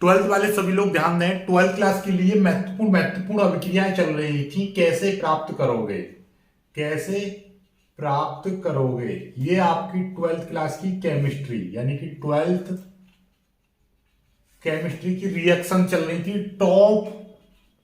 Twelfth वाले सभी लोग ध्यान दें, ट्वेल्थ क्लास के लिए महत्वपूर्ण अभिक्रियाएं चल रही थी। कैसे प्राप्त करोगे, कैसे प्राप्त करोगे, ये आपकी ट्वेल्थ क्लास की केमिस्ट्री यानी कि ट्वेल्थ केमिस्ट्री की रिएक्शन चल रही थी। टॉप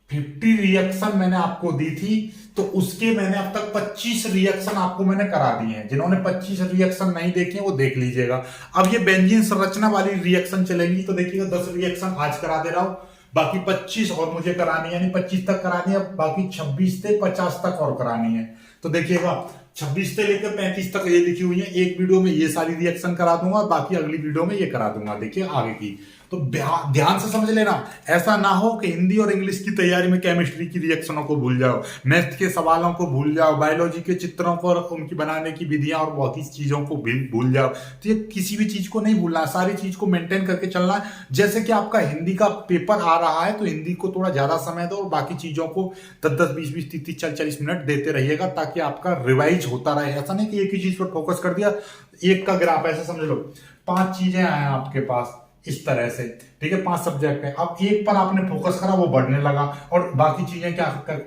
50 रिएक्शन मैंने आपको दी थी, तो उसके मैंने अब तक 25 रिएक्शन आपको मैंने करा दिए हैं। जिन्होंने 25 रिएक्शन नहीं देखे वो देख लीजिएगा। अब ये बेंजीन संरचना वाली रिएक्शन चलेंगी, तो देखिएगा 10 रिएक्शन आज करा दे रहा हूं, बाकी 25 और मुझे करानी है, यानी 25 तक करानी है, बाकी 26 से 50 तक और करानी है। तो देखिएगा 26 से लेकर 35 तक ये लिखी हुई है। एक वीडियो में ये सारी रिएक्शन करा दूंगा, बाकी अगली वीडियो में ये करा दूंगा। देखिए आगे की तो ध्यान से समझ लेना, ऐसा ना हो कि हिंदी और इंग्लिश की तैयारी में केमिस्ट्री की रिएक्शनों को भूल जाओ, मैथ के सवालों को भूल जाओ, बायोलॉजी के चित्रों को और उनकी बनाने की विधियां और बाकी चीजों को भूल जाओ। तो ये किसी भी चीज को नहीं भूलना, सारी चीज को मेंटेन करके चलना है। जैसे कि आपका हिंदी का पेपर आ रहा है, तो हिंदी को थोड़ा ज्यादा समय दो और बाकी चीजों को 10-10, 20-20, 30-30, 40-40 मिनट देते रहिएगा, ताकि आपका रिवाइज होता रहे। ऐसा नहीं कि एक ही चीज पर फोकस कर दिया, एक का ग्राफ ऐसे समझ लो 5 चीजें आए आपके पास इस तरह से, ठीक है, 5 सब्जेक्ट है। अब एक पर आपने फोकस करा, वो बढ़ने लगा और बाकी चीजें क्या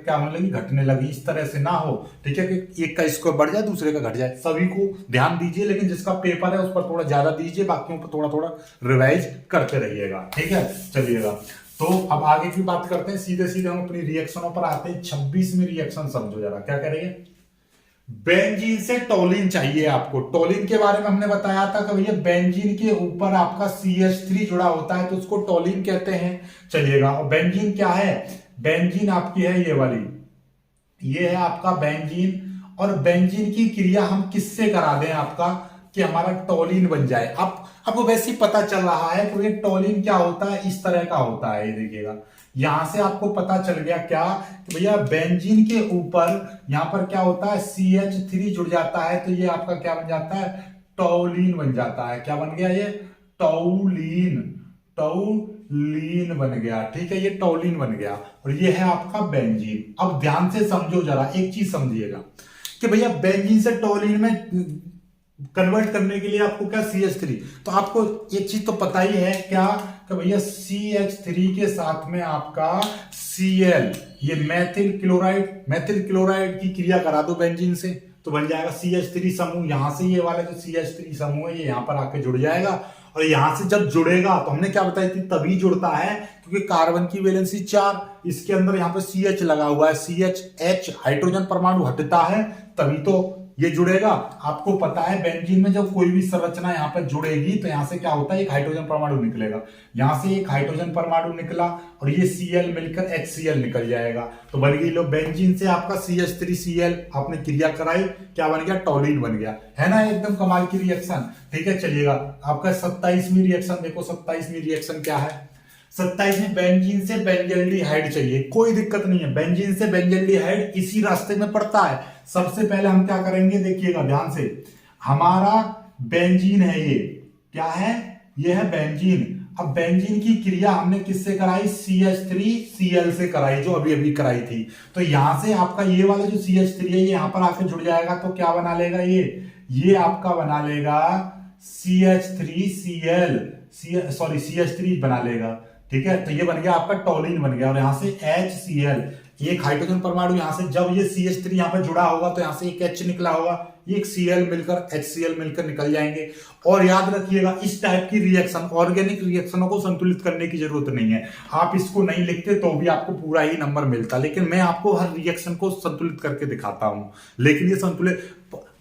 होने लगी, घटने लगी। इस तरह से ना हो, ठीक है, कि एक का स्कोर बढ़ जाए दूसरे का घट जाए। सभी को ध्यान दीजिए, लेकिन जिसका पेपर है उस पर थोड़ा ज्यादा दीजिए, बाकियों पर थोड़ा थोड़ा रिवाइज करते रहिएगा, ठीक है। चलिएगा, तो अब आगे की बात करते हैं, सीधे सीधे हम अपनी रिएक्शनों पर आते हैं। 26वीं रिएक्शन समझो जरा, क्या करेंगे। बेंजीन से टोलिन चाहिए आपको। टोलिन के बारे में हमने बताया था कि भैया बेंजीन के ऊपर आपका CH3 जुड़ा होता है, तो उसको टोलिन कहते हैं। चलिएगा, और बेंजीन क्या है, बेंजीन आपकी है ये वाली, ये है आपका बेंजीन। और बेंजीन की क्रिया हम किससे करा दें आपका, कि हमारा टोलिन बन जाए। अब आपको वैसे ही पता चल रहा है कि ये टोलिन क्या होता है, इस तरह का होता है। ये देखिएगा, यहां से आपको पता चल गया क्या, कि भैया बेंजीन के ऊपर यहां पर क्या होता है, CH3 जुड़ जाता है, तो ये आपका क्या बन जाता है, टोलिन बन जाता है। क्या बन गया ये, टोलिन, टोलिन बन गया, ठीक है, ये टोलिन बन गया। और ये है आपका बेंजीन। अब ध्यान से समझो जरा, एक चीज समझिएगा कि भैया बेंजीन से टोलिन में कन्वर्ट करने के लिए आपको क्या, CH3, तो आपको एक चीज तो पता ही है क्या, कि भैया CH3 के साथ में आपका Cl, ये मेथिल क्लोराइड की क्रिया करा दो बेंजीन से, तो बन जाएगा CH3 समूह। यहां से ये वाला जो CH3 समूह है, ये यहां पर आके जुड़ जाएगा। और यहां से जब जुड़ेगा, तो हमने क्या बताई थी, तभी जुड़ता है क्योंकि कार्बन की वैलेंसी 4, इसके अंदर यहां पे CH लगा हुआ है, CH हाइड्रोजन परमाणु हटता है, तभी तो ये जुड़ेगा। आपको पता है बेंजीन में जब कोई भी संरचना यहां पर जुड़ेगी, तो यहां से क्या होता है, एक हाइड्रोजन परमाणु निकलेगा। यहां से एक हाइड्रोजन परमाणु निकला और ये Cl मिलकर HCl निकल जाएगा, तो बन गई लो बेंजीन से आपका CH3Cl, आपने क्रिया कराई, क्या बन गया, टोलिन बन गया, है ना, एकदम कमाल की रिएक्शन, ठीक है। चलिएगा, आपका 27वीं रिएक्शन देखो। 27वीं रिएक्शन क्या है, 27 में बेंजीन से बेंजल्डिहाइड चाहिए। कोई दिक्कत नहीं है, बेंजीन से बेंजल्डिहाइड इसी रास्ते में पड़ता है। सबसे पहले हम क्या करेंगे, देखिएगा ध्यान से, हमारा बेंजीन है, ये क्या है, ये है बेंजीन। अब बेंजीन की क्रिया हमने किससे कराई, CH3Cl से कराई, जो अभी अभी कराई थी। तो यहां से आपका ये वाला जो CH3 है, ये यहां पर आके जुड़ जाएगा, तो क्या बना लेगा, ये आपका बना लेगा CH3Cl, CH3 बना लेगा, ठीक है। तो ये बन गया आपका टोलिन बन गया, और यहां से HCl, एक हाइड्रोजन परमाणु यहां से, जब ये CH3 यहां पर जुड़ा होगा, तो यहां से एक H निकला होगा, एक Cl मिलकर HCl मिलकर निकल जाएंगे। और याद रखिएगा, इस टाइप की रिएक्शन, ऑर्गेनिक रिएक्शनों को संतुलित करने की जरूरत नहीं है। आप इसको नहीं लिखते तो भी आपको पूरा ही नंबर मिलता, लेकिन मैं आपको हर रिएक्शन को संतुलित करके दिखाता हूं। लेकिन ये संतुलित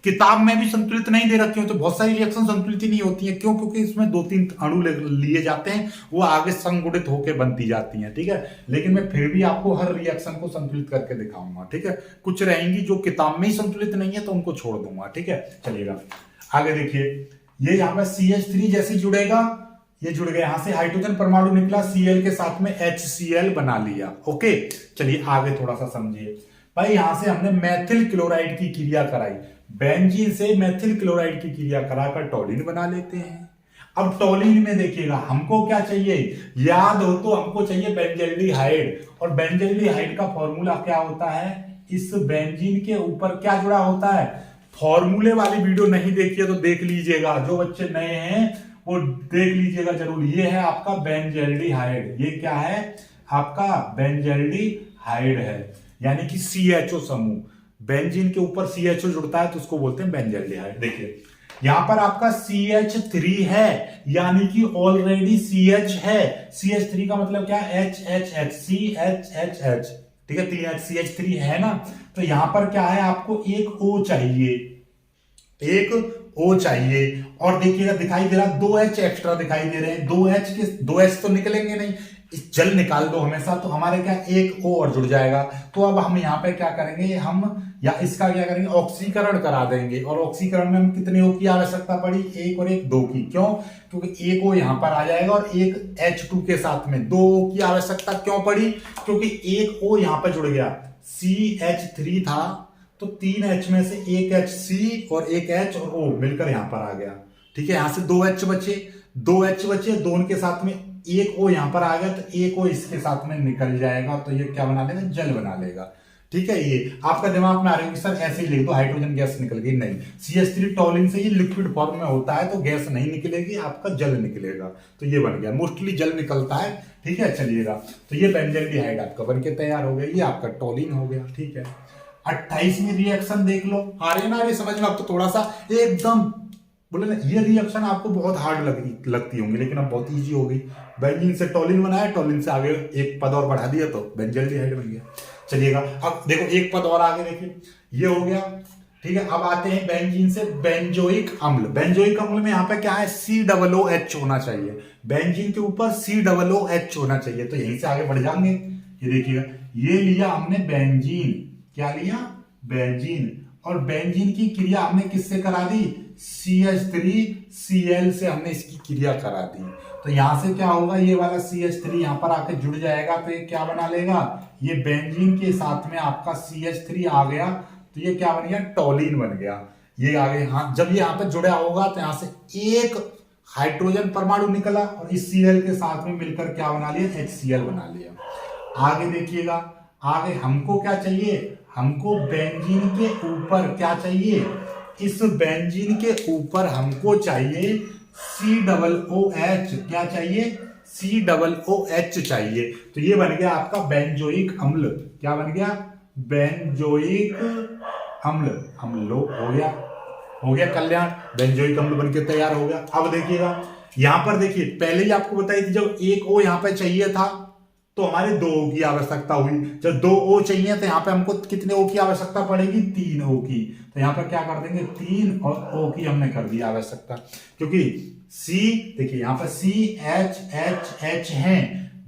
किताब में भी संतुलित नहीं दे रखी हो, तो बहुत सारी रिएक्शन संतुलित ही नहीं होती है। क्यों, क्योंकि इसमें 2-3 अणु लिए जाते हैं, वो आगे संगुणित होकर बनती जाती हैं, ठीक है। लेकिन मैं फिर भी आपको हर रिएक्शन को संतुलित करके दिखाऊंगा, ठीक है। कुछ रहेंगी जो किताब में ही संतुलित नहीं है, तो उनको छोड़ दूंगा, ठीक है। चलिएगा, आगे देखिए, ये यहाँ पे CH3 जैसे जुड़ेगा, ये जुड़ गया, यहां से हाइड्रोजन परमाणु निकला, Cl के साथ में HCl बना लिया, ओके। चलिए आगे थोड़ा सा समझिए भाई, यहां से हमने मेथिल क्लोराइड की क्रिया कराई, बेंजीन से मेथिल क्लोराइड की क्रिया कराकर टोलिन बना लेते हैं। अब टोलिन में देखिएगा, हमको क्या चाहिए, याद हो तो हमको चाहिए बेंजल्डिहाइड, और बेंजल्डिहाइड का फॉर्मूला क्या होता है, इस बेंजीन के ऊपर क्या जुड़ा होता है। फॉर्मूले वाली वीडियो नहीं देखी है तो देख लीजिएगा, जो बच्चे नए हैं वो देख लीजिएगा जरूर। ये है आपका बेंजल्डिहाइड, ये क्या है आपका बेंजल्डिहाइड है, यानी कि CHO समूह। बेंजीन के ऊपर CHO जुड़ता है तो उसको बोलते हैं बेंजल्डिहाइड। देखिए यहां पर आपका CH3 है, यानी कि ऑलरेडी CH है। CH3 का मतलब क्या है, HHH, CHHH, ठीक है, 3 CH3 है ना। तो यहां पर क्या है, आपको एक O चाहिए, एक O चाहिए। और देखिएगा दिखाई दे रहा 2H एक्स्ट्रा दिखाई दे रहे हैं। 2H तो निकलेंगे नहीं, इस जल निकाल दो हमेशा, तो हमारे क्या एक O और जुड़ जाएगा। तो अब हम यहाँ पे क्या करेंगे, हम या इसका क्या करेंगे, ऑक्सीकरण करा देंगे। और ऑक्सीकरण में हम कितने O की आवश्यकता पड़ी, एक और एक 2 की। क्यों, क्योंकि एक O यहां पर आ जाएगा और एक H2 के साथ में 2 O की आवश्यकता क्यों पड़ी, क्योंकि एक O यहां पर जुड़ गया। CH3 था तो 3H में से एक HC और एक H और O मिलकर यहां पर आ गया। ठीक है, यहां से 2H बचे, 2H बचे, 2 उनके साथ में एक O यहां पर आ गया, तो एक O इसके साथ में निकल जाएगा, तो ये क्या बना लेगा, जल बना लेगा। ठीक है, ये आपका दिमाग में आ रहा है कि सर ऐसे ही लिख दो हाइड्रोजन गैस निकल गई, नहीं। CH3 टॉलिन से ये लिक्विड फॉर्म में होता है, तो गैस नहीं निकलेगी, आपका जल निकलेगा। तो ये बन गया, मोस्टली जल निकलता है। ठीक है, चलिएगा, तो ये बेंजल्डिहाइड आपका बनके तैयार हो गया, ये आपका टॉलिन हो गया। ठीक है, 28वीं रिएक्शन देख लो, आ रही है ना, ये समझ में। अब तो थोड़ा सा एकदम बोले ना, ये रिएक्शन आपको बहुत हार्ड लगती होंगी, लेकिन अब बहुत इजी हो गई। बेंजीन से टॉलिन बनाया, टॉलिन से आगे एक पद और बढ़ा दिया तो बेंजल्डिहाइड बन गया। चलिएगा, अब देखो एक पद और आगे देखिए, ये हो गया। ठीक है, अब आते हैं बेंजीन से बेंजोइक अम्ल। बेंजोइक अम्ल में यहाँ पे क्या है, COOH होना चाहिए। बेंजीन के ऊपर COOH होना चाहिए, तो यहीं से आगे बढ़ जाएंगे। ये देखिएगा, ये लिया हमने बेंजीन, क्या लिया, बेंजीन। और बेंजीन की क्रिया हमने किससे करा दी, CH3Cl से हमने इसकी क्रिया करा दी। तो यहां से क्या होगा, ये वाला CH3 यहां पर आके जुड़ जाएगा, तो ये क्या बना लेगा, ये बेंजीन के साथ में आपका CH3 आ गया, तो ये क्या बन गया, टॉलिन बन गया। ये आगे, हाँ, जब ये यहाँ पे जुड़ा होगा तो यहां से एक हाइड्रोजन परमाणु निकला और इस Cl के साथ में मिलकर क्या बना लिया, HCl बना लिया। आगे देखिएगा, आगे हमको क्या चाहिए, हमको बेंजीन के ऊपर क्या चाहिए, इस बेंजीन के ऊपर हमको चाहिए COOH, क्या चाहिए, COOH चाहिए। तो ये बन गया आपका बेंजोइक अम्ल। क्या बन गया, बेंजोइक अम्ल। अम्लो हो गया कल्याण, बेंजोइक अम्ल बनके तैयार हो गया। अब देखिएगा यहां पर, देखिए पहले ही आपको बताई थी, जब एक O यहां पर चाहिए था तो हमारे 2 O की आवश्यकता हुई। जब 2 O चाहिए तो यहाँ पे हमको कितने O की आवश्यकता पड़ेगी, 3 O की। तो यहाँ पर क्या कर देंगे, 3 और O की हमने कर दी आवश्यकता, क्योंकि C, देखिए यहाँ पर CHHH है,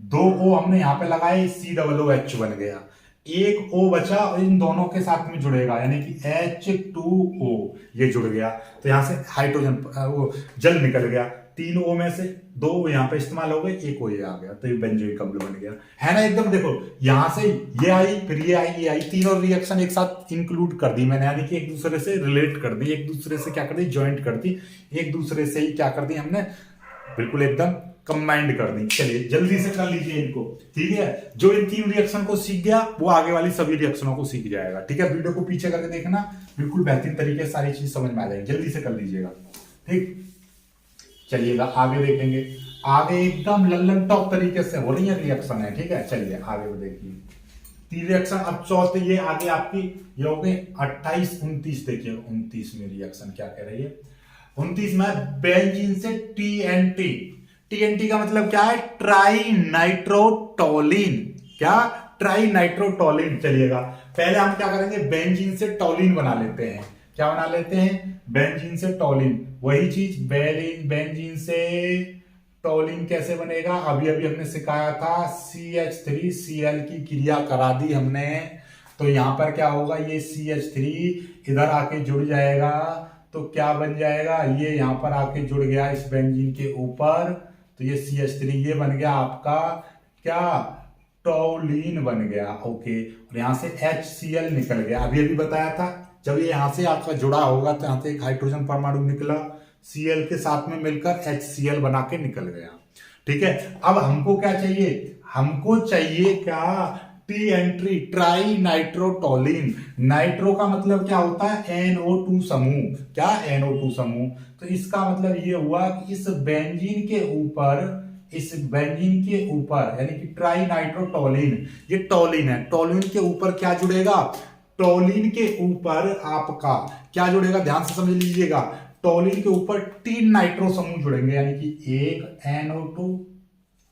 2 O हमने यहाँ पे लगाए, COOH बन गया। एक O बचा और इन दोनों के साथ में जुड़ेगा, यानी कि H2O, ये जुड़ गया। तो यहाँ से हाइड्रोजन वो जल निकल गया। 3 O में से 2 O यहाँ पे इस्तेमाल हो गए, 1 O ये आ गया, तो ये बेंजोइक अम्ल बन गया, है ना एकदम। देखो यहां से ये आई, फिर ये आई, ये आई, तीनों रिएक्शन एक साथ इंक्लूड कर दी मैंने, यानी कि एक दूसरे से रिलेट कर दी, एक दूसरे से क्या कर दी, ज्वाइंट कर दी, एक दूसरे से ही क्या कर दी हमने, बिल्कुल एकदम कंबाइंड कर दी। चलिए जल्दी से कर लीजिए इनको। ठीक है, जो इन 3 रिएक्शन को सीख गया वो आगे वाली सभी रिएक्शनों को सीख जाएगा। ठीक है, वीडियो को पीछे करके देखना, बिल्कुल बेहतरीन तरीके से सारी चीज समझ में आ जाएगी। जल्दी से कर लीजिएगा। ठीक, चलिएगा आगे देखेंगे। आगे एकदम लल्लन टॉप तरीके से हो रही है रिएक्शन है। ठीक है, चलिए आगे देखिए 3 रिएक्शन। अब चौथे, ये आगे आपकी ये हो गई 28, 29। देखिए 29 में रिएक्शन क्या कह रही है, 29 में बेंजीन से TNT। TNT का मतलब क्या है, ट्राई नाइट्रोटोलिन। क्या, ट्राई नाइट्रोटोलिन। चलिएगा पहले हम क्या करेंगे, बेंजीन से टोलिन बना लेते हैं। क्या बना लेते हैं, बेंजीन से टोलिन। वही चीज बेंजीन से टोलिन कैसे बनेगा, अभी अभी हमने सिखाया था, CH3Cl की क्रिया करा दी हमने। तो यहां पर क्या होगा, ये CH3 इधर आके जुड़ जाएगा, तो क्या बन जाएगा, ये यहां पर आके जुड़ गया इस बेंजीन के ऊपर, तो ये CH3 ये बन गया आपका क्या, टोलिन बन गया। ओके, और यहां से HCl निकल गया। अभी अभी बताया था, जब ये यहां से आपका जुड़ा होगा तो यहां से एक हाइड्रोजन परमाणु निकला, Cl के साथ में मिलकर HCl बना के निकल गया। ठीक है, अब हमको क्या चाहिए, हमको चाहिए क्या, TNT ट्राई नाइट्रोटोलिन। नाइट्रो का मतलब क्या होता है? NO2 समूह। क्या? NO2 समूह। तो इसका मतलब ये हुआ कि इस बेंजीन के ऊपर यानी कि ट्राई नाइट्रोटोलिन, ये टोलिन है, टोलिन के ऊपर क्या जुड़ेगा? टोलिन के ऊपर आपका क्या जुड़ेगा? ध्यान से समझ लीजिएगा। टोलिन के ऊपर 3 नाइट्रो समूह जुड़ेंगे, यानी कि एक NO2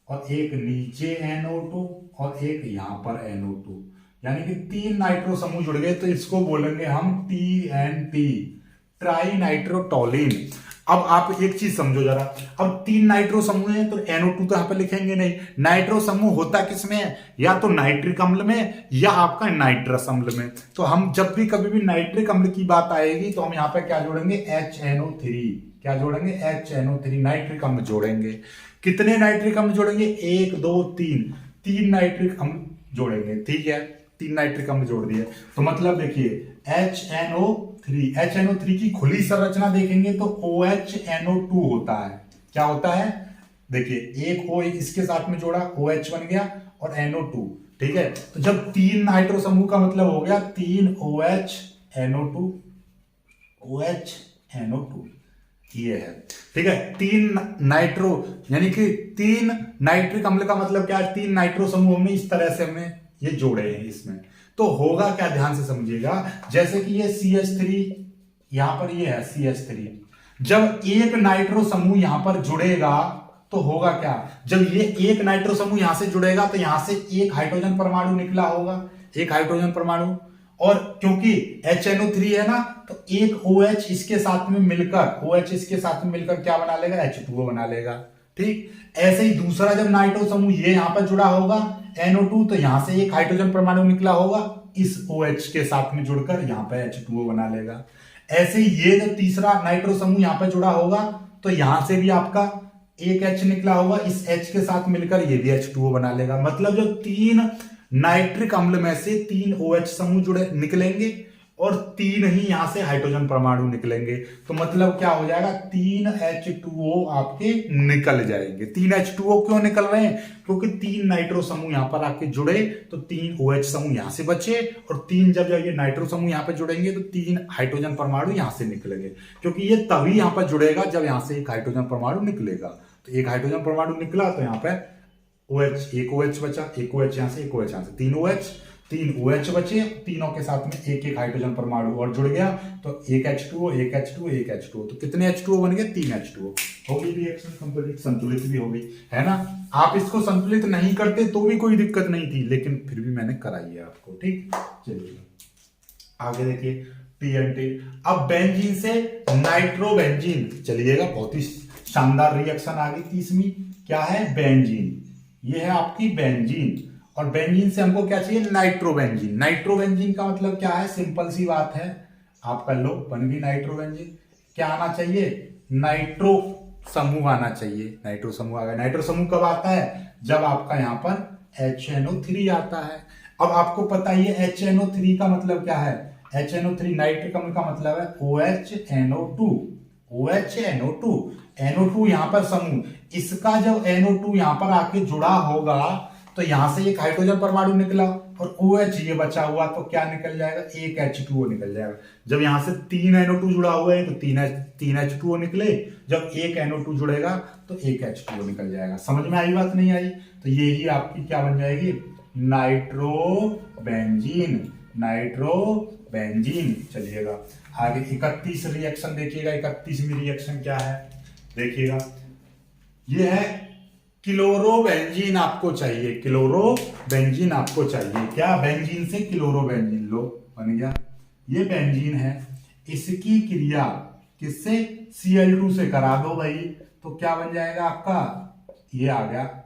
और एक नीचे NO2 और एक यहां पर NO2, यानी कि 3 नाइट्रो समूह जुड़ गए, तो इसको बोलेंगे हम TNT, ट्राई नाइट्रोटोलिन। अब आप एक चीज समझो जरा, अब 3 नाइट्रो समूह है तो NO2 तो यहां पर लिखेंगे नहीं। नाइट्रो समूह होता किसमें है? या तो नाइट्रिक अम्ल में या आपका नाइट्रस अम्ल में। तो हम जब भी कभी भी नाइट्रिक अम्ल की बात आएगी तो हम यहां पर क्या जोड़ेंगे? HNO3। क्या जोड़ेंगे? HNO3, नाइट्रिक अम्ल जोड़ेंगे। कितने नाइट्रिक अम्ल जोड़ेंगे? 1 2 3, 3 नाइट्रिक अम्ल जोड़ेंगे। ठीक है, 3 नाइट्रिक अम्ल जोड़ दिए। तो मतलब देखिए HNO3 की खुली संरचना देखेंगे तो OHNO2 होता है। क्या होता है? देखिए, एक O इसके साथ में जोड़ा, OH बन गया और NO2। ठीक है, तो जब 3 नाइट्रो समूह का मतलब हो गया 3 OHNO2 ये है। ठीक है, 3 नाइट्रो यानी कि 3 नाइट्रिक अम्ल का मतलब क्या है? 3 नाइट्रो समूह में इस तरह से हमने ये जोड़े हैं इसमें। तो होगा क्या? ध्यान से समझिएगा। जैसे कि ये CH3, यहां पर ये है CH3, जब एक नाइट्रो समूह यहां पर जुड़ेगा तो होगा क्या? जब ये एक नाइट्रो समूह यहां से जुड़ेगा तो यहां से एक हाइड्रोजन परमाणु निकला होगा, एक हाइड्रोजन परमाणु। और क्योंकि HNO3 है ना, तो एक OH इसके साथ में मिलकर क्या बना लेगा? H2O बना लेगा। ठीक, ऐसे ही दूसरा जब नाइट्रो समूह ये यहां पर जुड़ा होगा NO2, तो यहां से एक हाइड्रोजन परमाणु निकला होगा, इस OH के साथ में जुड़कर यहां पर H2O बना लेगा। ऐसे ही ये जब तीसरा नाइट्रो समूह यहां पर जुड़ा होगा तो यहां से भी आपका एक H निकला होगा, इस H के साथ मिलकर ये भी H2O बना लेगा। मतलब जो 3 नाइट्रिक अम्ल में से 3 OH समूह जुड़े निकलेंगे और 3 ही यहां से हाइड्रोजन परमाणु निकलेंगे। तो मतलब क्या हो जाएगा? 3 H2O आपके निकल जाएंगे। 3 H2O क्यों निकल रहे हैं? क्योंकि 3 नाइट्रो समूह यहां पर आके जुड़े तो 3 OH समूह यहां से बचे, और 3 जब ये नाइट्रो समूह यहां पर जुड़ेंगे तो 3 हाइड्रोजन परमाणु यहां से निकलेंगे। क्योंकि ये तभी यहां पर जुड़ेगा जब यहां से एक हाइड्रोजन परमाणु निकलेगा। तो एक हाइड्रोजन परमाणु निकला तो यहां पर OH, एक OH बचा, एक OH यहां से, एक OH यहां से, 3 OH बचे, तीनों के साथ में एक एक हाइड्रोजन परमाणु और जुड़ गया, तो एक H2O, एक H2O, एक H2O। तो कितने H2O बन गए? 3 H2O। हो गई रिएक्शन कंप्लीट, संतुलित भी हो गई, है ना। आप इसको संतुलित नहीं करते तो भी कोई दिक्कत नहीं थी, लेकिन फिर भी मैंने कराई है आपको। ठीक, चलिए आगे देखिए TNT। अब बेंजीन से नाइट्रोबेंजीन, चलिएगा, बहुत ही शानदार रिएक्शन आ गई 30वीं। क्या है? बेंजीन। ये है आपकी बेंजीन, और बेंजीन से हमको क्या चाहिए? नाइट्रोबेंजीन। नाइट्रोबेंजीन का मतलब क्या है? सिंपल सी बात है, आपका लो बन गई नाइट्रोबेंजीन। क्या आना चाहिए? नाइट्रो समूह आना चाहिए। नाइट्रो समूह आ गया। नाइट्रो समूह कब आता है? जब आपका यहां पर HNO3 आता है। अब आपको पता ही है HNO3 का मतलब क्या है? HNO3 नाइट्रिक अम्ल का मतलब है OHNO2। OHNO2, NO2 यहां पर समूह, इसका जब NO2 यहां पर आके जुड़ा होगा तो यहां से एक हाइड्रोजन परमाणु निकला और OH ये बचा हुआ, तो क्या निकल जाएगा? एक H2O निकल जाएगा। जब यहां से 3 NO2 जुड़ा हुआ है तो 3 H2O निकले, जब एक NO2 जुड़ेगा तो एक H2O निकल जाएगा। समझ में आई बात? नहीं आई? तो ये ही आपकी क्या बन जाएगी? नाइट्रोबेंजीन। नाइट्रोबेंजीन। चलिएगा आगे 31 रिएक्शन देखिएगा। 31वीं रिएक्शन क्या है? देखिएगा, ये है क्लोरोबेंजीन आपको चाहिए। क्लोरोबेंजीन आपको चाहिए। क्या? बेंजीन से क्लोरोबेंजीन। लो बन गया, ये बेंजीन है, इसकी क्रिया किससे? Cl2 से करा दो भाई, तो क्या बन जाएगा आपका? ये आ गया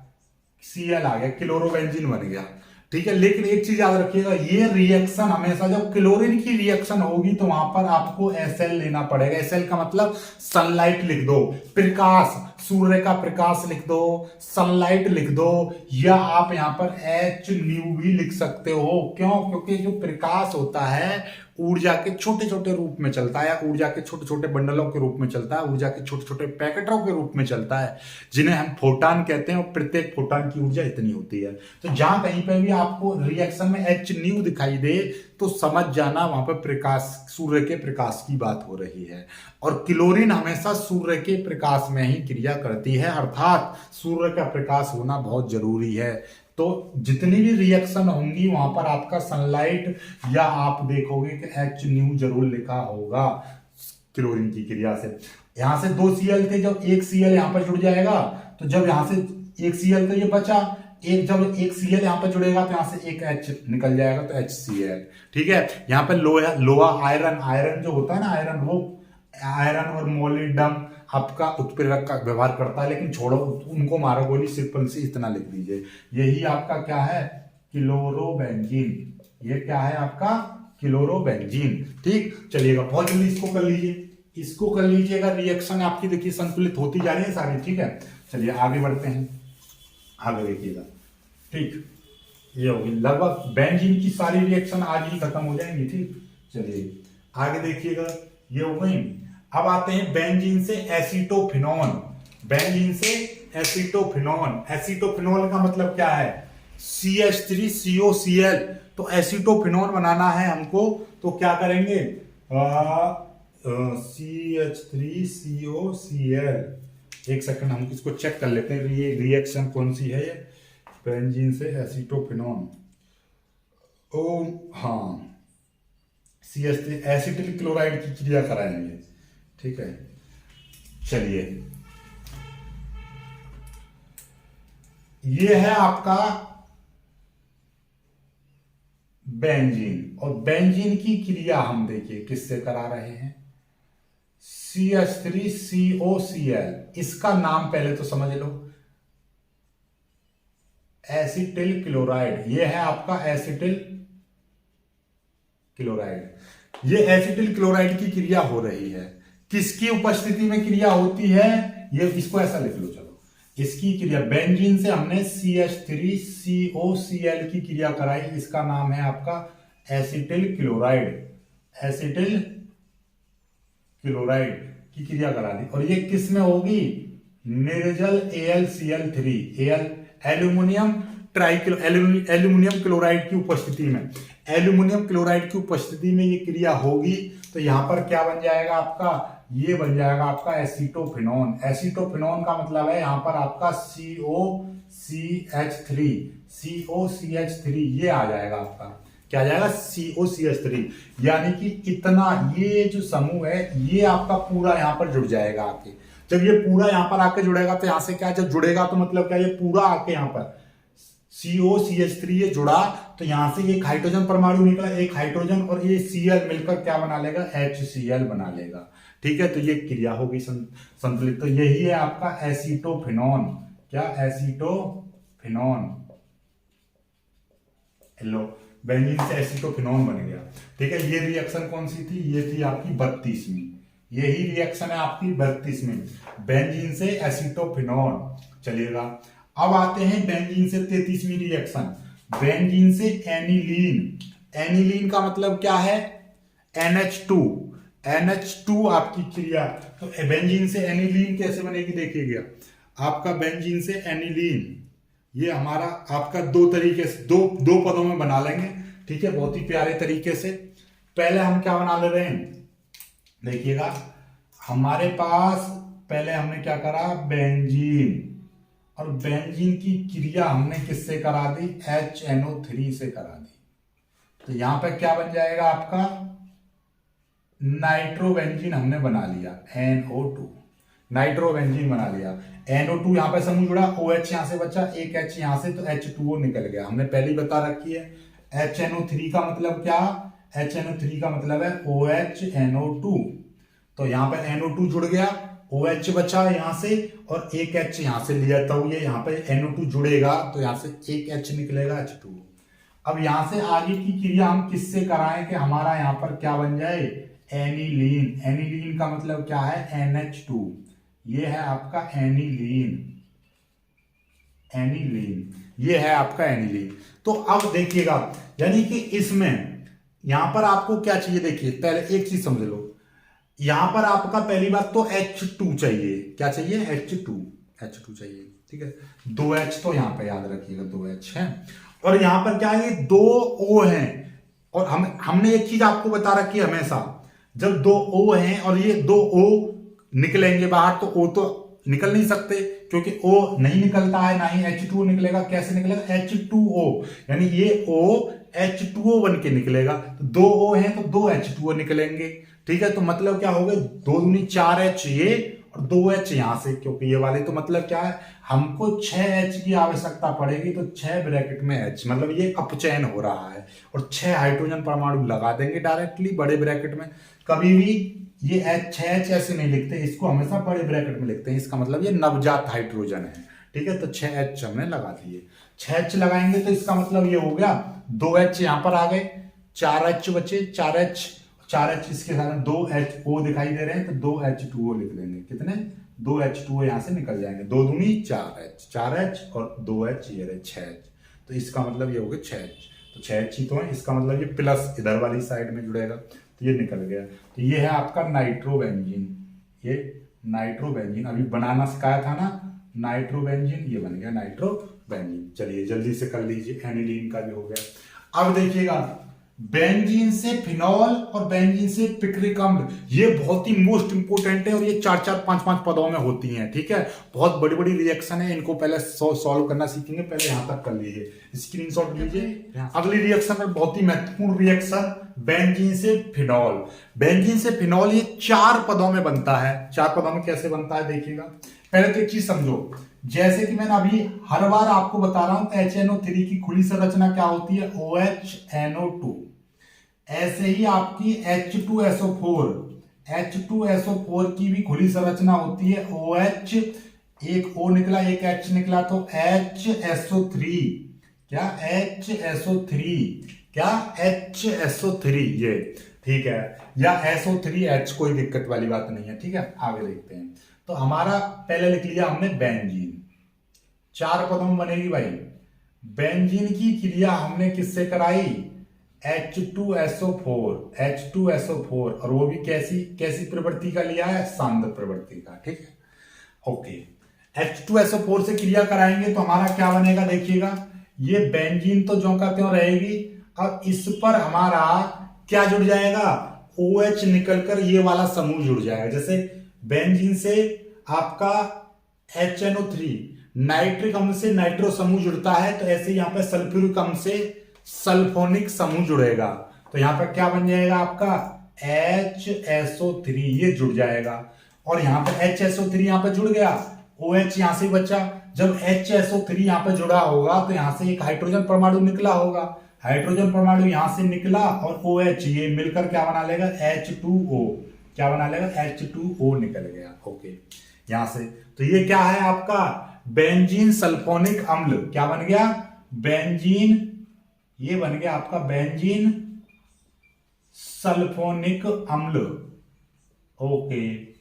Cl आ गया, क्लोरोबेंजीन बन गया। ठीक है, लेकिन एक चीज याद रखिएगा, ये रिएक्शन हमेशा जब क्लोरीन की रिएक्शन होगी तो वहां पर आपको Sl लेना पड़ेगा। Sl का मतलब सनलाइट लिख दो, प्रकाश, सूर्य का प्रकाश लिख दो, सनलाइट लिख दो, या आप यहां पर H nu भी लिख सकते हो। क्यों? क्योंकि जो प्रकाश होता है ऊर्जा के छोटे छोटे रूप में चलता है, या ऊर्जा के छोटे छोटे बंडलों के रूप में चलता है, ऊर्जा के छोटे छोटे पैकेटों के रूप में चलता है, जिन्हें हम फोटान कहते हैं, और प्रत्येक फोटान की ऊर्जा इतनी होती है। तो जहां कहीं पे भी आपको रिएक्शन में एच न्यू दिखाई दे तो समझ जाना वहां पर प्रकाश, सूर्य के प्रकाश की बात हो रही है। और क्लोरीन हमेशा सूर्य के प्रकाश में ही क्रिया करती है, अर्थात सूर्य का प्रकाश होना बहुत जरूरी है। तो जितनी भी रिएक्शन होंगी वहां पर आपका सनलाइट, या आप देखोगे कि एच न्यू जरूर लिखा होगा क्लोरीन की क्रिया से। यहां से 2 Cl थे, जब एक Cl यहां पर जुड़ जाएगा तो जब यहां से एक Cl तो ये बचा, जब एक Cl यहां पर जुड़ेगा तो यहां से एक H निकल जाएगा तो HCl। ठीक है, यहां पर लोहा आयरन जो होता है ना, आयरन और मोलिब्डेनम आपका उत्प्रेरक का व्यवहार करता है, लेकिन छोड़ो उनको मारो गोली, सिंपल से इतना लिख दीजिए। यही आपका क्या है, क्लोरोबेंजीन। ये क्या है आपका, क्लोरोबेंजीन। ठीक, चलिएगा बहुत जल्दी इसको कर लीजिए, इसको कर लीजिएगा। रिएक्शन आपकी देखिए संतुलित होती जा रही है सारी। ठीक है, चलिए आगे बढ़ते हैं, आगे देखिएगा। ठीक, ये होगी लगभग बेंजीन की सारी रिएक्शन आज ही खत्म हो जाएंगी। ठीक, चलिए आगे देखिएगा, ये हो गई। अब आते हैं बेंजीन से एसीटोफिनोन। बेंजीन से एसीटोफिनोन, एसीटोफिनोल का मतलब क्या है, CH3COCl। तो एसीटोफिनोन बनाना है हमको, तो क्या करेंगे, CH3COCl। एक सेकंड हम इसको चेक कर लेते हैं, ये रिएक्शन कौन सी है, ये बेंजीन से एसीटोफिनोन। ओ हाँ, CH3 एसिटिल क्लोराइड की क्रिया कराएंगे। ठीक है, चलिए ये है आपका बेंजीन, और बेंजीन की क्रिया हम देखिए किससे करा रहे हैं, CH3COCl। इसका नाम पहले तो समझ लो, एसिटिल क्लोराइड। ये है आपका एसिटिल क्लोराइड। ये एसिटिल क्लोराइड की क्रिया हो रही है, किसकी उपस्थिति में क्रिया होती है, ये इसको ऐसा लिख लो। चलो, इसकी क्रिया बेंजीन से हमने CH3COCl की क्रिया कराई, इसका नाम है आपका एसिटिल क्लोराइड। एसिटिल क्लोराइड की क्रिया करा दी, और ये किस में होगी, निर्जल AlCl3, एल्यूमिनियम क्लोराइड की उपस्थिति में। एल्यूमिनियम क्लोराइड की उपस्थिति में ये क्रिया होगी, तो यहां पर क्या बन जाएगा आपका, ये बन जाएगा आपका एसीटोफिनोन। एसीटोफिनोन का मतलब है यहां पर आपका COCH3, ये आ जाएगा आपका, क्या आ जाएगा, COCH3। यानी कि इतना, ये जो समूह है ये आपका पूरा यहां पर जुड़ जाएगा आके। जब ये पूरा यहां पर आके जुड़ेगा तो यहां से क्या, जब जुड़ेगा तो मतलब क्या, ये पूरा आके यहां पर COCH3 ये जुड़ा, तो यहां से एक हाइड्रोजन परमाणु निकला, एक हाइड्रोजन और ये Cl मिलकर क्या बना लेगा, HCl बना लेगा। ठीक है, तो ये क्रिया होगी संतुलित। तो यही है आपका एसीटोफिनोन। क्या, एसीटोफिनोन। हेलो, बेंजीन से एसीटोफिनोन बन गया। ठीक है, ये रिएक्शन कौन सी थी, ये थी आपकी 32वीं। यही रिएक्शन है आपकी 32वीं, बेंजीन से एसीटोफिनोन। चलिएगा, अब आते हैं बेंजीन से 33वीं रिएक्शन, बेंजीन से एनिलीन। एनिलीन का मतलब क्या है, NH2 आपकी क्रिया। तो बेंजीन से एनिलीन कैसे बनेगी देखिएगा, आपका बेंजीन से एनिलीन, ये हमारा आपका दो तरीके से, दो पदों में बना लेंगे। ठीक है, बहुत ही प्यारे तरीके से। पहले हम क्या बना ले रहे हैं, देखिएगा, हमारे पास पहले हमने क्या करा, बेंजीन, और बेंजीन की क्रिया हमने किससे करा दी, HNO3 से करा दी। तो यहां पर क्या बन जाएगा आपका, नाइट्रोबेंजीन हमने बना लिया, NO2, नाइट्रोबेंजीन बना लिया। NO2 यहां पर समूह जुड़ा, OH यहां से बचा, एक H यहां से, तो H2O निकल गया। हमने पहले ही बता रखी है। HNO3 का मतलब क्या, HNO3 का मतलब है OHNO2। तो यहां पर NO2 जुड़ गया, OH बचा यहां से, और एक H यहां से लिया, तो ये यहां पर NO2 जुड़ेगा तो यहां से एक H निकलेगा, H2O। अब यहां से आगे की क्रिया हम किससे कराएं कि हमारा यहां पर क्या बन जाए, एनिलीन। एनिलीन का मतलब क्या है, NH2, ये है आपका एनिलीन। एनिलीन, ये है आपका एनिलीन। तो अब देखिएगा, यानी कि इसमें यहां पर आपको क्या चाहिए, देखिए पहले एक चीज समझ लो, यहां पर आपका पहली बात तो H2 चाहिए। क्या चाहिए? H2 चाहिए, ठीक है। 2H तो यहां पे याद रखिएगा, 2H है। और यहां पर क्या है, 2O है। और हमने एक चीज आपको बता रखी है हमेशा, जब 2O हैं और ये 2O निकलेंगे बाहर, तो O तो निकल नहीं सकते, क्योंकि O नहीं निकलता है, ना ही H2O निकलेगा। कैसे निकलेगा? H2O, यानी ये O H2O बन के निकलेगा। तो 2O है तो 2H2O निकलेंगे, ठीक है। तो मतलब क्या हो गए, 2 दूनी 4H ये और 2H यहां से, क्योंकि ये वाले तो मतलब क्या है, हमको 6H की आवश्यकता पड़ेगी, तो 6 ब्रैकेट में H, मतलब ये अपचयन हो रहा है। और 6 हाइड्रोजन परमाणु लगा देंगे डायरेक्टली बड़े ब्रैकेट में। कभी भी ये H ऐसे नहीं लिखते, इसको हमेशा बड़े ब्रैकेट में लिखते हैं। इसका मतलब ये नवजात हाइड्रोजन है, ठीक है। तो 6H हमने लगा दिए, 6H लगाएंगे तो इसका मतलब ये हो गया 2H यहां पर आ गए, 4H बचे, 4H इसके साथ 2HO दिखाई दे रहे हैं, तो 2H2O लिख देंगे। कितने? 2H2O यहां से निकल जाएंगे, 2 दूनी 4H और 2H ये रहे 6H। तो इसका मतलब ये हो गया 6H, तो 6H ही तो है। इसका मतलब ये प्लस इधर वाली साइड में जुड़ेगा, तो ये निकल गया। तो ये है आपका नाइट्रोबेंजीन। ये नाइट्रोबेंजीन अभी बनाना सिखाया था ना, नाइट्रोबेंजीन, ये बन गया नाइट्रोबेंजीन। चलिए जल्दी से कर लीजिए, एनिलीन का भी हो गया। अब देखिएगा, बेंजीन से फिनॉल और बेंजीन से पिक्रिक अम्ल, ये बहुत ही मोस्ट इंपोर्टेंट है, और ये 4-4, 5-5 पदों में होती हैं, ठीक है। बहुत बड़ी बड़ी रिएक्शन है, इनको पहले सॉल्व करना सीखेंगे, पहले यहां तक कर लीजिए, स्क्रीनशॉट लीजिए। अगली रिएक्शन है बहुत ही महत्वपूर्ण रिएक्शन, बेंजीन से फिनॉल। बेंजीन से फिनॉल ये 4 पदों में बनता है। 4 पदों में कैसे बनता है देखिएगा। पहले तो एक चीज समझो, जैसे कि मैंने अभी हर बार आपको बता रहा हूं, HNO3 की खुली संरचना क्या होती है? OHNO2। ऐसे ही आपकी H2SO4 की भी खुली संरचना होती है OH, एक O निकला एक H निकला, तो HSO3। क्या? HSO3, क्या? HSO3 ये, ठीक है। या SO3H, कोई दिक्कत वाली बात नहीं है, ठीक है। आगे देखते हैं। तो हमारा पहले लिख लिया हमने बेंजीन, 4 पदों में बनेगी भाई। बेंजीन की क्रिया हमने किससे कराई? H2SO4, और वो भी कैसी कैसी प्रवृत्ति का लिया है? सांद्र प्रवृत्ति का, ठीक है। ओके, H2SO4 से क्रिया कराएंगे तो हमारा क्या बनेगा देखिएगा। ये बेंजीन तो ज्यों का त्यों रहेगी। अब इस पर हमारा क्या जुड़ जाएगा? OH निकलकर ये वाला समूह जुड़ जाएगा। जैसे बेंजीन से आपका HNO3, नाइट्रिक अम्ल से नाइट्रो समूह जुड़ता है, तो ऐसे यहां पे सल्फ्यूरिक अम्ल से सल्फोनिक समूह जुड़ेगा, तो यहां पर क्या बन जाएगा आपका? HSO3, ये जुड़ जाएगा। और यहां पर HSO3 यहां पर जुड़ गया, OH यहां से बचा। जब HSO3 यहां पर जुड़ा होगा तो यहां से एक हाइड्रोजन परमाणु निकला होगा, हाइड्रोजन परमाणु यहां से निकला और OH ये मिलकर क्या बना लेगा? H2O। क्या बना लेगा? H2O निकल गया। ओके, यहां से तो ये क्या है आपका? बेंजीन सल्फोनिक अम्ल। क्या बन गया? बेंजीन, ये बन गया आपका बेंजीन सल्फोनिक अम्ल। ओके,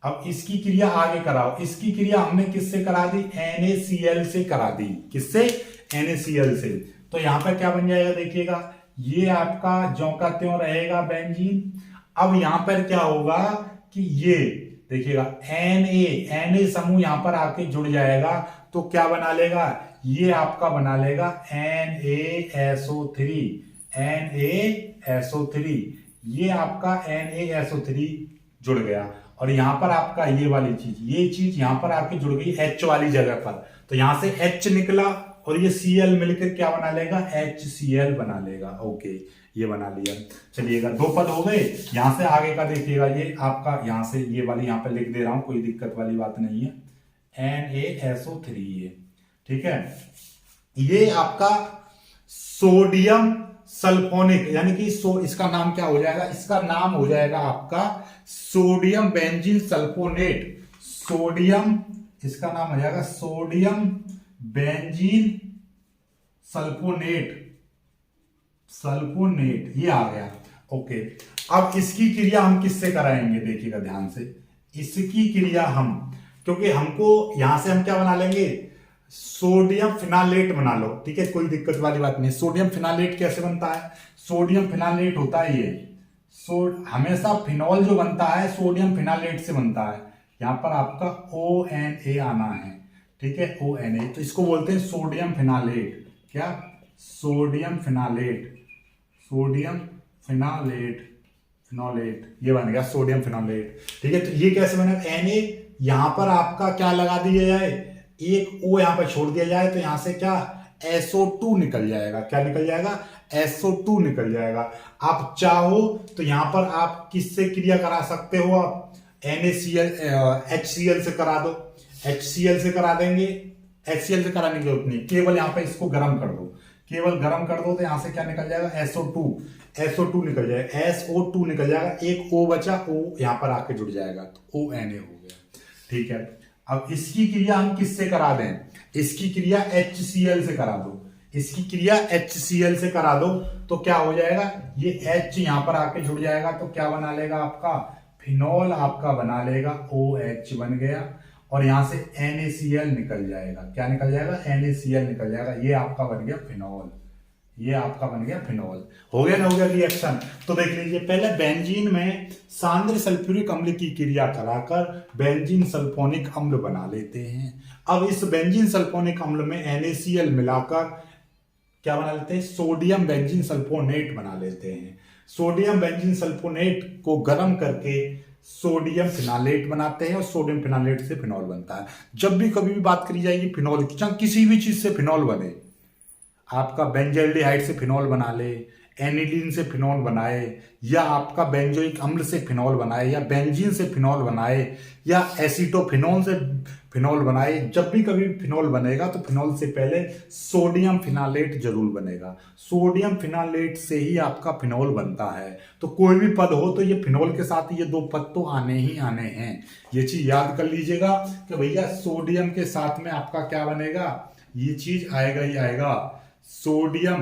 अब इसकी क्रिया आगे कराओ। इसकी क्रिया हमने किससे करा दी? NaCl से करा दी। किससे? NaCl से। तो यहां पर क्या बन जाएगा देखिएगा, ये आपका ज्यों का त्यों रहेगा बेंजीन। अब यहां पर क्या होगा कि ये देखिएगा Na समूह यहां पर आके जुड़ जाएगा, तो क्या बना लेगा? ये आपका बना लेगा NaSO3। ये आपका NaSO3 जुड़ गया, और यहां पर आपका ये वाली चीज, ये चीज यहां पर आके जुड़ गई H वाली जगह पर, तो यहां से H निकला और ये Cl मिलकर क्या बना लेगा? HCl बना लेगा। ओके, ये बना लिया। चलिएगा, 2 पद हो गए। यहां से आगे का देखिएगा, ये आपका यहां से ये वाली यहां पे लिख दे रहा हूं, कोई दिक्कत वाली बात नहीं है। NaSO3 ये, ठीक है। ये आपका सोडियम सल्फोनिक, यानी कि इसका नाम क्या हो जाएगा? इसका नाम हो जाएगा आपका सोडियम बेंजीन सल्फोनेट। सोडियम, इसका नाम हो जाएगा सोडियम बेंजीन सल्फोनेट। ये आ गया। ओके, अब इसकी क्रिया हम किससे कराएंगे देखिएगा ध्यान से। इसकी क्रिया हम, क्योंकि हमको यहां से हम क्या बना लेंगे? सोडियम फिनालेट बना लो, ठीक है, कोई दिक्कत वाली बात नहीं। सोडियम फिनालेट कैसे बनता है? सोडियम फिनालेट होता है ये, हमेशा फिनॉल जो बनता है सोडियम फिनालेट से बनता है। यहां पर आपका ONA आना है, ठीक है, ONA, तो इसको बोलते हैं सोडियम फिनालेट। क्या? सोडियम फिनालेट, सोडियम फिनालेट, फिनोलेट, ये बन गया सोडियम फिनोलेट, ठीक है। तो ये कैसे बना? Na, यहां पर आपका क्या लगा दिया जाए, एक O यहां पर छोड़ दिया जाए, तो यहां से क्या SO2 निकल जाएगा। क्या निकल जाएगा? SO2 निकल जाएगा। आप चाहो तो यहां पर आप किससे क्रिया करा सकते हो? आप NaCl HCl से करा दो, HCl से करा देंगे, HCl से कराने की जरूरत नहीं, केवल यहां पर इसको गर्म कर दो, केवल गर्म कर दो, तो यहां से क्या निकल जाएगा? SO2 निकल जाएगा, SO2 निकल जाएगा, एक O बचा, O यहां पर आके जुड़ जाएगा, तो ONA हो गया, ठीक है। अब इसकी क्रिया हम किससे करा दें? इसकी क्रिया HCl से करा दो, इसकी क्रिया HCl से करा दो, तो क्या हो जाएगा? ये H यहां पर आके जुड़ जाएगा, तो क्या बना लेगा? आपका फिनॉल आपका बना लेगा, OH बन गया, और यहां से NaCl निकल जाएगा। क्या निकल जाएगा? NaCl निकल जाएगा, ये आपका बन गया फिनॉल, ये आपका बन गया फिनॉल। हो गया ना? हो गया रिएक्शन। तो देख लीजिए, पहले बेंजीन में सांद्र सल्फ्यूरिक अम्ल की क्रिया कराकर बेंजीन सल्फोनिक अम्ल बना लेते हैं। अब इस बेंजीन सल्फोनिक अम्ल में NaCl मिलाकर क्या बना लेते हैं? सोडियम बेंजीन सल्फोनेट बना लेते हैं। सोडियम बेंजीन सल्फोनेट को गर्म करके सोडियम फिनालेट बनाते हैं, और सोडियम फिनालेट से फिनॉल बनता है। जब भी कभी भी बात करी जाएगी फिनॉल की, चाहे किसी भी चीज से फिनॉल बने, आपका बेंजल्डिहाइड से फिनॉल बना ले, एनिलीन से फिनॉल बनाए, या आपका बेंजोइक अम्ल से फिनॉल बनाए, या बेंजीन से फिनॉल बनाए, या एसीटोफिनोल से फिनॉल बनाए, जब भी कभी फिनॉल बनेगा तो फिनॉल से पहले सोडियम फिनालेट जरूर बनेगा। सोडियम फिनालेट से ही आपका फिनॉल बनता है। तो कोई भी पद हो तो ये फिनॉल के साथ ये दो पद तो आने ही आने हैं। ये चीज याद कर लीजिएगा कि भैया सोडियम के साथ में आपका क्या बनेगा, ये चीज आएगा ही आएगा, सोडियम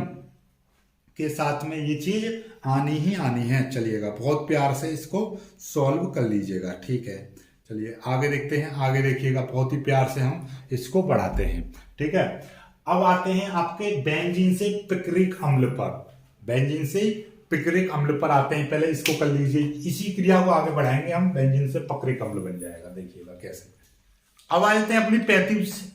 के साथ में ये चीज आनी ही आनी है। चलिएगा, बहुत प्यार से इसको सॉल्व कर लीजिएगा, ठीक है। चलिए आगे देखते हैं, आगे देखिएगा, बहुत ही प्यार से हम इसको बढ़ाते हैं, ठीक है। अब आते हैं आपके बेंजीन से पिक्रिक अम्ल पर, बेंजीन से पिक्रिक अम्ल पर आते हैं। पहले इसको कर लीजिए, इसी क्रिया को आगे बढ़ाएंगे हम, बेंजीन से पिक्रिक अम्ल बन जाएगा। देखिएगा कैसे। अब आ जाते हैं अपनी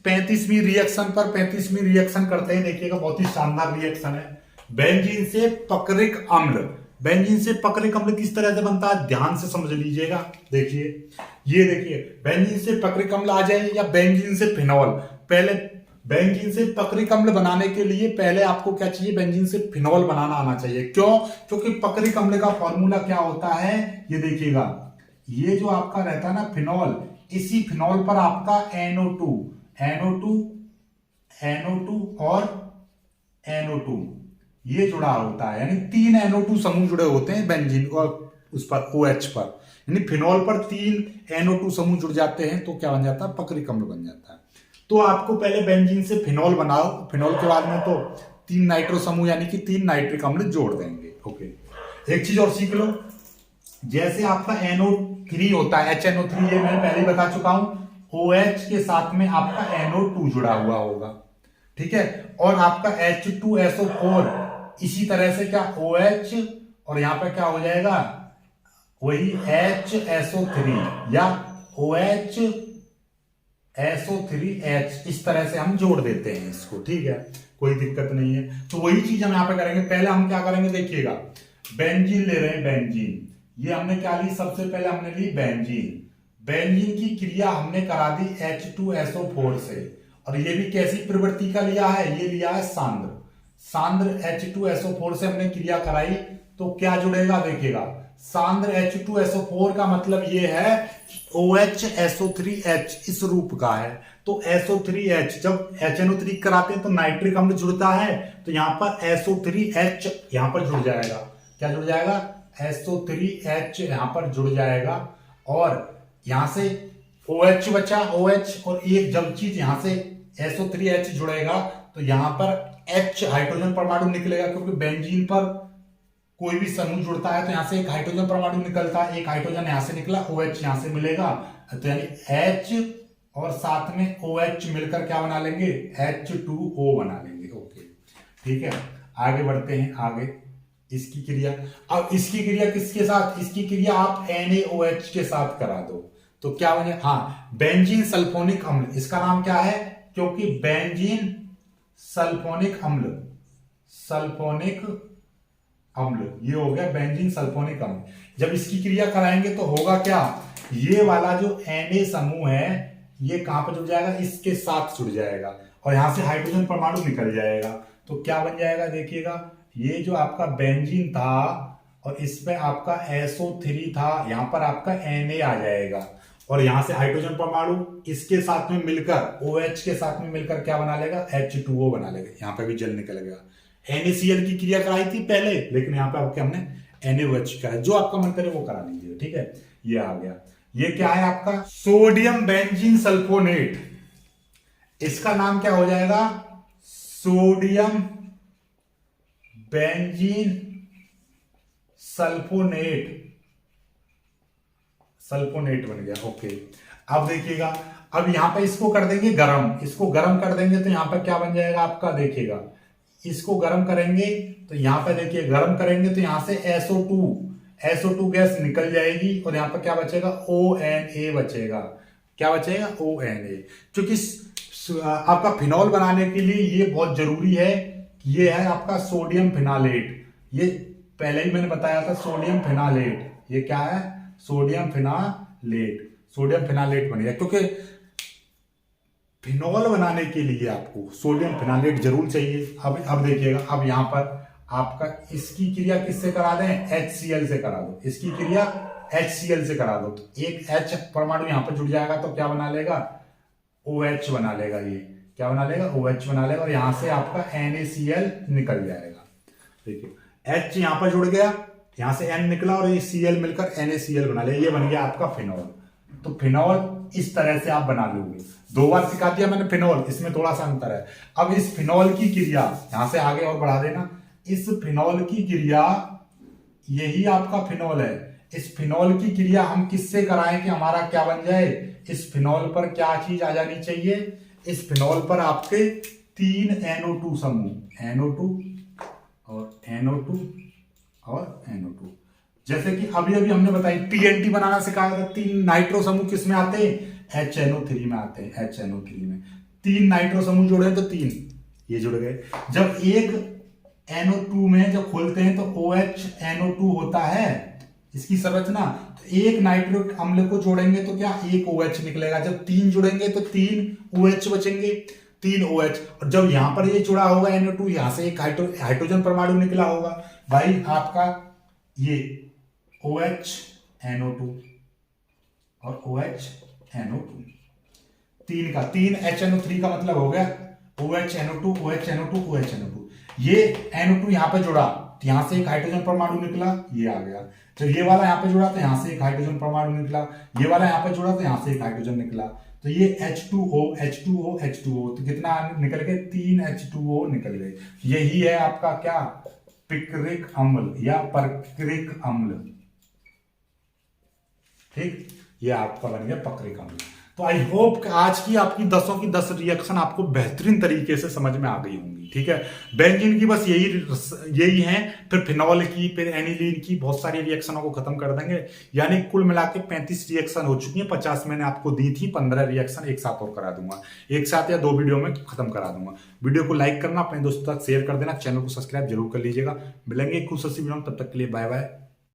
35वीं रिएक्शन पर। 35वीं रिएक्शन करते हैं, देखिएगा बहुत ही शानदार रिएक्शन है। बेंजीन से पिक्रिक अम्ल, बेंजीन से पिक्रिक अम्ल किस तरह से बनता है ध्यान से समझ लीजिएगा। देखिए, ये देखिए, बेंजीन से पिक्रिक अम्ल आ जाए या बेंजीन से फिनॉल। पहले बेंजीन से पिक्रिक अम्ल बनाने के लिए पहले आपको क्या चाहिए? बेंजीन से फिनॉल बनाना आना चाहिए। क्यों? क्योंकि पिक्रिक अम्ल का फॉर्मूला क्या होता है, ये देखिएगा, ये जो आपका रहता है ना फिनॉल, इसी फिनॉल पर आपका NO2 और NO2 ये जुड़ा होता है, यानी 3 NO2 समूह जुड़े होते हैं बेंजीन और उस पर OH पर, यानी फिनॉल पर 3 NO2 समूह जुड़ जाते हैं, तो क्या बन जाता है? पिक्रिक अम्ल बन जाता है। तो आपको पहले बेंजीन से फिनॉल बनाओ, फिनॉल के बाद में तो 3 नाइट्रो समूह यानी कि 3 नाइट्रिक अम्ल जोड़ देंगे। ओके, एक चीज और सीख लो, जैसे आपका NO3 होता है, HNO3, ये मैं पहले ही बता चुका हूं, OH के साथ में आपका NO2 जुड़ा हुआ होगा, ठीक है, और आपका H2SO4 इसी तरह से क्या OH, और यहां पर क्या हो जाएगा, वही HSO3 या OHSO3H, इस तरह से हम जोड़ देते हैं इसको, ठीक है, कोई दिक्कत नहीं है। तो वही चीज हम यहां पे करेंगे। पहले हम क्या करेंगे, देखिएगा, बेंजीन ले रहे हैं, बेंजीन, ये हमने क्या ली, सबसे पहले हमने ली बेंजीन। बेंजीन की क्रिया हमने करा दी H2SO4 से, और ये भी कैसी प्रवृत्ति का लिया है, ये लिया है सांद्र H2SO4 से हमने क्रिया कराई, तो क्या जुड़ेगा, देखिएगा, सांद्र H2SO4 का मतलब ये है OHSO3H इस रूप का है। तो SO3H, जब HNO3 कराते हैं तो नाइट्रिक अम्ल जुड़ता है, तो यहां पर SO3H यहां पर जुड़ जाएगा। क्या जुड़ जाएगा? SO3H यहां पर जुड़ जाएगा, और यहां से OH बचा, OH, और एक जब चीज यहां से SO3H जुड़ेगा तो यहां पर H हाइड्रोजन परमाणु निकलेगा, क्योंकि बेंजीन पर कोई भी समूह जुड़ता है तो यहां से एक हाइड्रोजन परमाणु निकलता है, एक हाइड्रोजन यहां से निकला, OH यहां से मिलेगा, तो यानी H और साथ में OH मिलकर क्या बना लेंगे, H2O बना लेंगे। ओके ठीक है, आगे बढ़ते हैं। आगे इसकी क्रिया, अब इसकी क्रिया किसके साथ, इसकी क्रिया आप NaOH के साथ करा दो तो क्या बने, हाँ बेंजीन सल्फोनिक अम्ल, इसका नाम क्या है, क्योंकि बेंजीन सल्फोनिक अम्ल, सल्फोनिक अम्ल ये हो गया बेंजीन सल्फोनिक अम्ल। जब इसकी क्रिया कराएंगे तो होगा क्या, ये वाला जो Na समूह है ये कहां पर जुड़ जाएगा, इसके साथ जुड़ जाएगा और यहां से हाइड्रोजन परमाणु निकल जाएगा। तो क्या बन जाएगा, देखिएगा ये जो आपका बेंजीन था और इसमें आपका SO3 था, यहां पर आपका Na आ जाएगा और यहां से हाइड्रोजन परमाणु इसके साथ में मिलकर OH के साथ में मिलकर क्या बना लेगा, H2O बना लेगा। यहां पे भी जल निकल गया। NaCl की क्रिया कराई थी पहले, लेकिन यहां पे आपके हमने NaOH का है, जो आपका मन करे वो करा लीजिए। ठीक है, ये आ गया। ये क्या है आपका सोडियम बेंजीन सल्फोनेट, इसका नाम क्या हो जाएगा, सोडियम बेंजीन सल्फोनेट, सल्फोनेट बन गया। ओके, अब देखिएगा, अब यहां पे इसको कर देंगे गरम, इसको गरम कर देंगे तो यहां पर क्या बन जाएगा आपका, देखिएगा इसको गरम करेंगे तो यहां पे देखिए गरम करेंगे तो यहां से SO2 गैस निकल जाएगी और यहां पर क्या बचेगा, ONA बचेगा। क्या बचेगा, ONA। क्योंकि आपका फिनॉल बनाने के लिए ये बहुत जरूरी है, ये है आपका सोडियम फिनालेट। ये पहले ही मैंने बताया था, सोडियम फिनालेट, ये क्या है, सोडियम फिनालेट, सोडियम फिनालेट बन गया। क्योंकि फिनॉल बनाने के लिए आपको सोडियम फिनालेट जरूर चाहिए। अब देखिएगा, अब यहां पर आपका इसकी क्रिया किससे करा दें, HCl से करा दो, इसकी क्रिया HCl से करा दो तो एक H परमाणु यहां पर जुड़ जाएगा तो क्या बना लेगा, OH बना लेगा। ये क्या बना लेगा, OH बना लेगा और यहां से आपका NaCl निकल जाएगा। देखिए H यहां पर जुड़ गया, यहां से N निकला और ये Cl मिलकर NaCl बना लिया, ये बन गया आपका फिनॉल। तो फिनॉल इस तरह से आप बना लोगे। 2 बार सिखा दिया मैंने फिनॉल, इसमें थोड़ा सा अंतर है। अब इस फिनॉल की क्रिया यहां से आगे और बढ़ा देना, इस फिनॉल की क्रिया, यही आपका फिनॉल है, इस फिनॉल की क्रिया हम किससे कराएं कि हमारा क्या बन जाए, इस फिनॉल पर क्या चीज आ जानी चाहिए, इस फिनॉल पर आपके 3 NO2 समूह, NO2 और NO2 और NO2। जैसे कि अभी हमने बताई TNT बनाना सिखाया था, 3 नाइट्रो समूह किस में आते हैं, HNO3 में आते हैं, HNO3 में 3 नाइट्रो समूह जुड़े तो 3 ये जुड़ गए। जब एक NO2 में जब खोलते हैं तो OHNO2 होता है इसकी संरचना, तो एक नाइट्रिक अम्ल को जोड़ेंगे तो क्या, एक OH निकलेगा। जब 3 जुड़ेंगे तो 3 OH बचेंगे, 3 OH। और जब यहां पर ये जुड़ा होगा NO2, यहां से एक हाइड्रोजन परमाणु निकला होगा भाई आपका, ये OHNO2 और OHNO2, 3 का 3 HNO3 का मतलब हो गया OHNO2 OHNO2 OHNO2। ये NO2 यहां पे जुड़ा तो यहां से एक हाइड्रोजन परमाणु निकला, ये आ गया। जब ये वाला यहां पे जुड़ा तो यहां से एक हाइड्रोजन परमाणु निकला, ये वाला यहां पे जुड़ा तो यहां से एक हाइड्रोजन निकला, तो ये H2O H2O H2O, तो कितना निकल गए, 3 H2O निकल गए। यही है आपका क्या, पिक्रिक अम्ल या पर्क्रिक अम्ल। ठीक, ये आपका बन गया पक्रिक अम्ल। तो आई होप आज की आपकी 10 की 10 रिएक्शन आपको बेहतरीन तरीके से समझ में आ गई होंगी। ठीक है, बेंजीन की बस यही है, फिर फिनॉल की, फिर एनिलीन की, बहुत सारी रिएक्शनों को खत्म कर देंगे। यानी कुल मिला के 35 रिएक्शन हो चुकी है, 50 मैंने आपको दी थी, 15 रिएक्शन एक साथ और करा दूंगा, एक साथ या 2 वीडियो में खत्म करा दूंगा। वीडियो को लाइक करना, अपने दोस्तों तक शेयर कर देना, चैनल को सब्सक्राइब जरूर कर लीजिएगा। मिलेंगे खुश वीडियो में, तब तक के लिए बाय बाय।